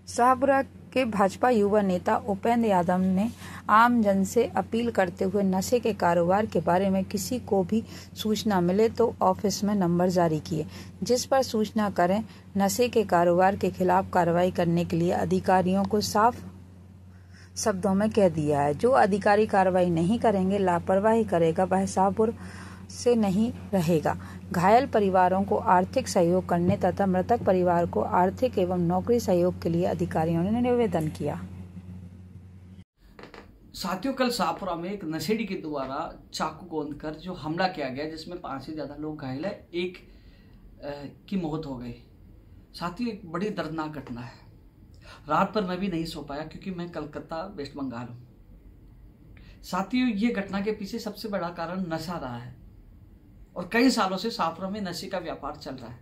शाहपुरा के भाजपा युवा नेता उपेंद्र यादव ने आम जन से अपील करते हुए नशे के कारोबार के बारे में किसी को भी सूचना मिले तो ऑफिस में नंबर जारी किए, जिस पर सूचना करें। नशे के कारोबार के खिलाफ कार्रवाई करने के लिए अधिकारियों को साफ शब्दों में कह दिया है। जो अधिकारी कार्रवाई नहीं करेंगे, लापरवाही करेगा, वह शाहपुर से नहीं रहेगा। घायल परिवारों को आर्थिक सहयोग करने तथा मृतक परिवार को आर्थिक एवं नौकरी सहयोग के लिए अधिकारियों ने निवेदन किया। साथियों, कल शाहपुरा में एक नशेड़ी के द्वारा चाकू गोंद कर जो हमला किया गया, जिसमें 5 से ज्यादा लोग घायल है, एक की मौत हो गई। साथियों, एक बड़ी दर्दनाक घटना है। रात पर मैं भी नहीं सो पाया क्योंकि मैं कलकत्ता वेस्ट बंगाल हूं। साथियों, ये घटना के पीछे सबसे बड़ा कारण नशा रहा है और कई सालों से शाहपुरा में नशे का व्यापार चल रहा है।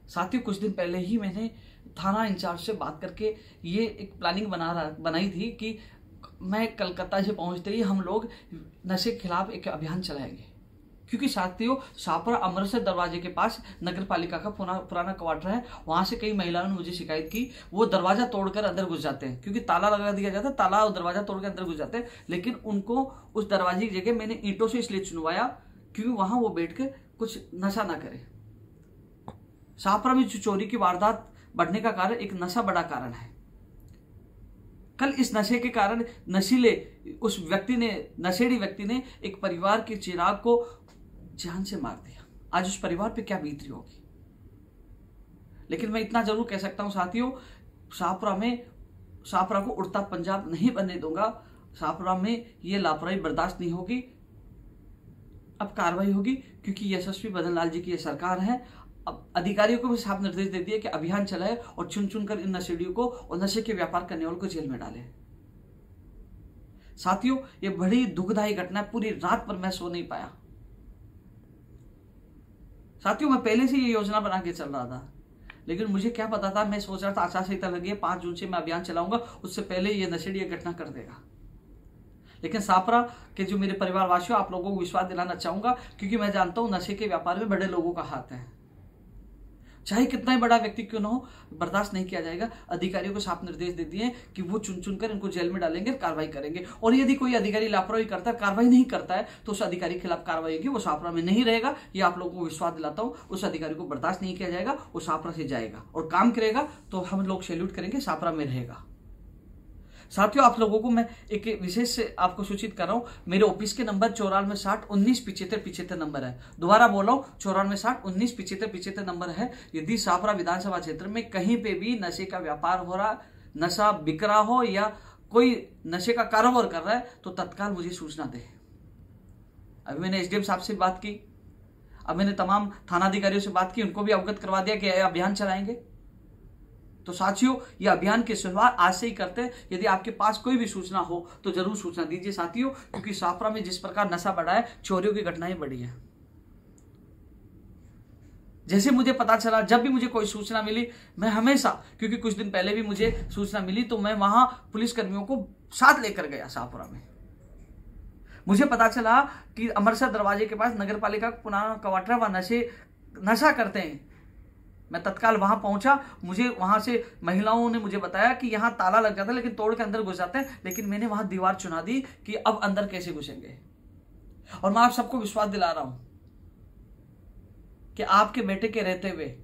साथियों, कुछ दिन पहले ही मैंने थाना इंचार्ज से बात करके ये एक प्लानिंग बनाई थी कि मैं कलकत्ता से पहुंचते ही हम लोग नशे के खिलाफ एक अभियान चलाएंगे, क्योंकि साथियों शाहपुरा अमृतसर दरवाजे के पास नगर पालिका का पुराना क्वार्टर है। वहां से कई महिलाओं ने मुझे शिकायत की, वो दरवाजा तोड़कर अंदर घुस जाते हैं, क्योंकि ताला लगा दिया जाता है, ताला और दरवाजा तोड़कर अंदर घुस जाते हैं। लेकिन उनको उस दरवाजे की जगह मैंने ईंटों से इसलिए चुनवाया क्योंकि वहां वो बैठ के कुछ नशा ना करे। शाहपुरा में चोरी की वारदात बढ़ने का कारण एक नशा बड़ा कारण है। कल इस नशे के कारण नशेड़ी व्यक्ति ने एक परिवार के चिराग को जान से मार दिया। आज उस परिवार पे क्या बीत रही होगी। लेकिन मैं इतना जरूर कह सकता हूं साथियों, शाहपुरा को उड़ता पंजाब नहीं बनने दूंगा। शाहपुरा में ये लापरवाही बर्दाश्त नहीं होगी। अब कार्रवाई होगी, क्योंकि यशस्वी बदन लाल जी की ये सरकार है। अब अधिकारियों को भी साफ निर्देश दे दिए कि अभियान चलाए और चुन चुनकर इन नशेड़ियों को और नशे के व्यापार करने वालों को जेल में डाले। साथियों, ये बड़ी दुखदायी घटना है। पूरी रात पर मैं सो नहीं पाया। साथियों, मैं पहले से ये योजना बना के चल रहा था, लेकिन मुझे क्या पता था, मैं सोच रहा था आचार संहिता लगी है, 5 जून से मैं अभियान चलाऊंगा, उससे पहले ये नशेड़ी घटना कर देगा। लेकिन शाहपुरा के जो मेरे परिवार वासियों, आप लोगों को विश्वास दिलाना चाहूंगा, क्योंकि मैं जानता हूं नशे के व्यापार में बड़े लोगों का हाथ है। चाहे कितना ही बड़ा व्यक्ति क्यों ना हो, बर्दाश्त नहीं किया जाएगा। अधिकारियों को साफ निर्देश दे दिए कि वो चुन चुनकर इनको जेल में डालेंगे, कार्रवाई करेंगे। और यदि कोई अधिकारी लापरवाही करता है, कार्रवाई नहीं करता है, तो उस अधिकारी के खिलाफ कार्रवाई होगी। वो शाहपुरा में नहीं रहेगा, ये आप लोगों को विश्वास दिलाता हूं। उस अधिकारी को बर्दाश्त नहीं किया जाएगा। वो शाहपुरा से जाएगा और काम करेगा, तो हम लोग सैल्यूट करेंगे, शाहपुरा में रहेगा। साथियों, आप लोगों को मैं एक विशेष से आपको सूचित कर रहा हूं, मेरे ऑफिस के नंबर 9460197575 नंबर है। दोबारा बोल रहा हूं, 9460197575 नंबर है। यदि शाहपुरा विधानसभा क्षेत्र में कहीं पे भी नशे का व्यापार हो रहा, नशा बिक रहा हो या कोई नशे का कारोबार कर रहा है, तो तत्काल मुझे सूचना दे। अभी मैंने एसडीएम साहब से बात की, अब मैंने तमाम थानाधिकारियों से बात की, उनको भी अवगत करवा दिया कि अभियान चलाएंगे। तो साथियों, ये अभियान की शुरुआत आज से ही करते हैं। यदि आपके पास कोई भी सूचना हो तो जरूर सूचना दीजिए साथियों, क्योंकि शाहपुरा में जिस प्रकार नशा बढ़ा है, चोरियों की घटनाएं बढ़ी है। जैसे मुझे पता चला, जब भी मुझे कोई सूचना मिली, मैं हमेशा, क्योंकि कुछ दिन पहले भी मुझे सूचना मिली, तो मैं वहां पुलिसकर्मियों को साथ लेकर गया शाहपुरा में। मुझे पता चला कि अमृतसर दरवाजे के पास नगर पालिका का पुराना क्वार्टर, वह नशा करते हैं। मैं तत्काल वहां पहुंचा। मुझे वहां से महिलाओं ने मुझे बताया कि यहां ताला लग जाता है, लेकिन तोड़ के अंदर घुस जाते हैं। लेकिन मैंने वहां दीवार चुना दी कि अब अंदर कैसे घुसेंगे। और मैं आप सबको विश्वास दिला रहा हूं कि आपके बेटे के रहते हुए,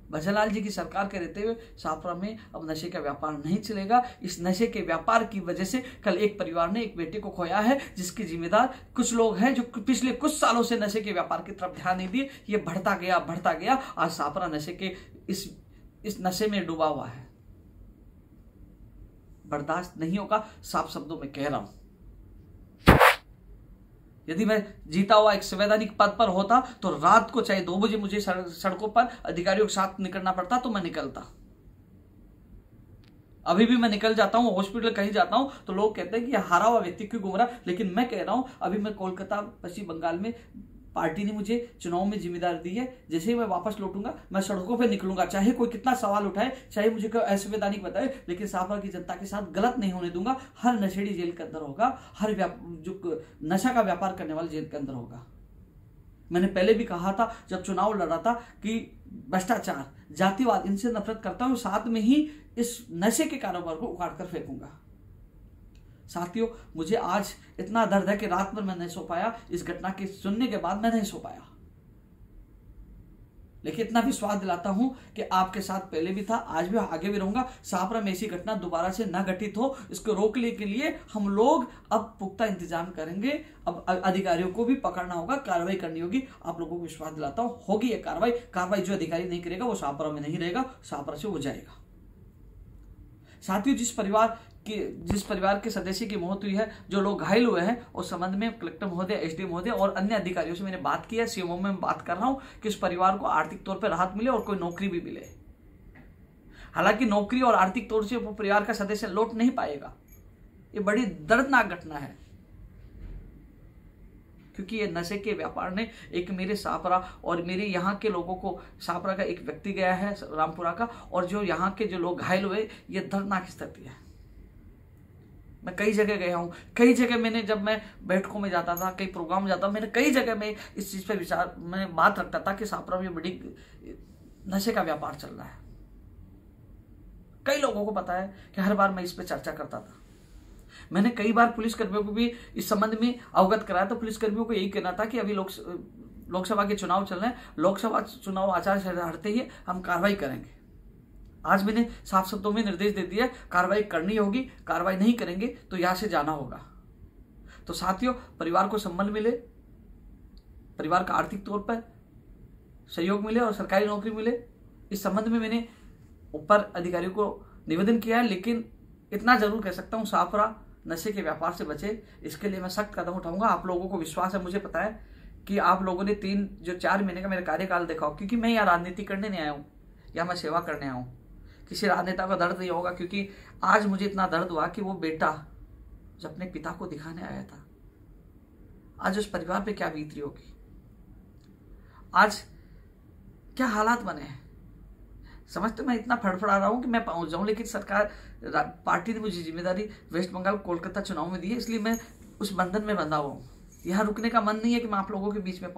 भजनलाल जी की सरकार के रहते हुए, शाहपुरा में अब नशे का व्यापार नहीं चलेगा। इस नशे के व्यापार की वजह से कल एक परिवार ने एक बेटे को खोया है, जिसके जिम्मेदार कुछ लोग हैं जो पिछले कुछ सालों से नशे के व्यापार की तरफ ध्यान नहीं दिए। ये बढ़ता गया। आज शाहपुरा नशे के इस नशे में डूबा हुआ है। बर्दाश्त नहीं होगा, साफ शब्दों में कह रहा हूं। यदि मैं जीता हुआ एक संवैधानिक पद पर होता, तो रात को चाहे 2 बजे मुझे सड़कों पर अधिकारियों के साथ निकलना पड़ता, तो मैं निकलता। अभी भी मैं निकल जाता हूं, हॉस्पिटल कहीं जाता हूं, तो लोग कहते हैं कि यह हारा हुआ व्यक्ति क्यों घूम रहा। लेकिन मैं कह रहा हूं, अभी मैं कोलकाता, पश्चिम बंगाल में पार्टी ने मुझे चुनाव में जिम्मेदारी दी है। जैसे ही मैं वापस लौटूंगा, मैं सड़कों पे निकलूंगा, चाहे कोई कितना सवाल उठाए, चाहे मुझे कोई असंवैधानिक बताए, लेकिन शाहपुरा की जनता के साथ गलत नहीं होने दूंगा। हर नशेड़ी जेल के अंदर होगा, हर जो नशा का व्यापार करने वाले जेल के अंदर होगा। मैंने पहले भी कहा था, जब चुनाव लड़ा था, कि भ्रष्टाचार, जातिवाद, इनसे नफरत करता हूं। साथ में ही इस नशे के कारोबार को उखाड़ कर फेंकूंगा। साथियों, मुझे आज इतना दर्द है कि रात भर मैं नहीं सो पाया। इस घटना के सुनने के बाद मैं नहीं सो पाया, लेकिन इतना विश्वास दिलाता हूं कि आपके साथ पहले भी था, आज भी, आगे भी रहूंगा। शाहपुरा में ऐसी घटना दोबारा से न घटित हो, इसको रोकने के लिए हम लोग अब पुख्ता इंतजाम करेंगे। अब अधिकारियों को भी पकड़ना होगा, कार्रवाई करनी होगी। आप लोगों को विश्वास दिलाता हूं होगी ये कार्रवाई। जो अधिकारी नहीं करेगा वो शाहपुरा में नहीं रहेगा, शाहपुरा से हो जाएगा। साथियों, जिस परिवार के सदस्य की मौत हुई है, जो लोग घायल हुए हैं, उस संबंध में कलेक्टर महोदय, एसडीएम महोदय और अन्य अधिकारियों से मैंने बात की है। सीएमओ में बात कर रहा हूं कि उस परिवार को आर्थिक तौर पर राहत मिले और कोई नौकरी भी मिले। हालांकि नौकरी और आर्थिक तौर से वो परिवार का सदस्य लौट नहीं पाएगा। ये बड़ी दर्दनाक घटना है, क्योंकि ये नशे के व्यापार ने एक मेरे शाहपुरा और मेरे यहाँ के लोगों को, शाहपुरा का एक व्यक्ति गया है रामपुरा का, और जो यहाँ के जो लोग घायल हुए, ये दर्दनाक स्थिति है। मैं कई जगह गया हूँ, कई जगह मैंने, जब मैं बैठकों में जाता था, कई प्रोग्राम में जाता, मैंने कई जगह में इस चीज पे विचार, मैं बात रखता था कि शाहपुरा में बड़ी नशे का व्यापार चल रहा है। कई लोगों को पता है कि हर बार मैं इस पे चर्चा करता था। मैंने कई बार पुलिसकर्मियों को भी इस संबंध में अवगत कराया। तो पुलिसकर्मियों को यही कहना था कि अभी लोकसभा के चुनाव चल रहे हैं, लोकसभा चुनाव आचार संहिता हटते ही हम कार्रवाई करेंगे। आज मैंने साफ शब्दों में निर्देश दे दिया, कार्रवाई करनी होगी, कार्रवाई नहीं करेंगे तो यहां से जाना होगा। तो साथियों, परिवार को संबल मिले, परिवार का आर्थिक तौर पर सहयोग मिले और सरकारी नौकरी मिले, इस संबंध में मैंने ऊपर अधिकारियों को निवेदन किया है। लेकिन इतना जरूर कह सकता हूं, शाहपुरा नशे के व्यापार से बचे, इसके लिए मैं सख्त कदम उठाऊंगा। आप लोगों को विश्वास है, मुझे पता है कि आप लोगों ने 4 महीने का मेरा कार्यकाल देखा हो, क्योंकि मैं यहाँ राजनीति करने नहीं आया हूँ, या मैं सेवा करने आया हूँ। किसी राजनेता का दर्द नहीं होगा, क्योंकि आज मुझे इतना दर्द हुआ कि वो बेटा जो अपने पिता को दिखाने आया था, आज उस परिवार पे क्या बीत रही होगी, आज क्या हालात बने हैं। समझते मैं इतना फड़फड़ा रहा हूं कि मैं पहुंच जाऊं, लेकिन सरकार, पार्टी ने मुझे जिम्मेदारी वेस्ट बंगाल कोलकाता चुनाव में दी है, इसलिए मैं उस बंधन में बंधा हुआ हूं। यहां रुकने का मन नहीं है कि मैं आप लोगों के बीच में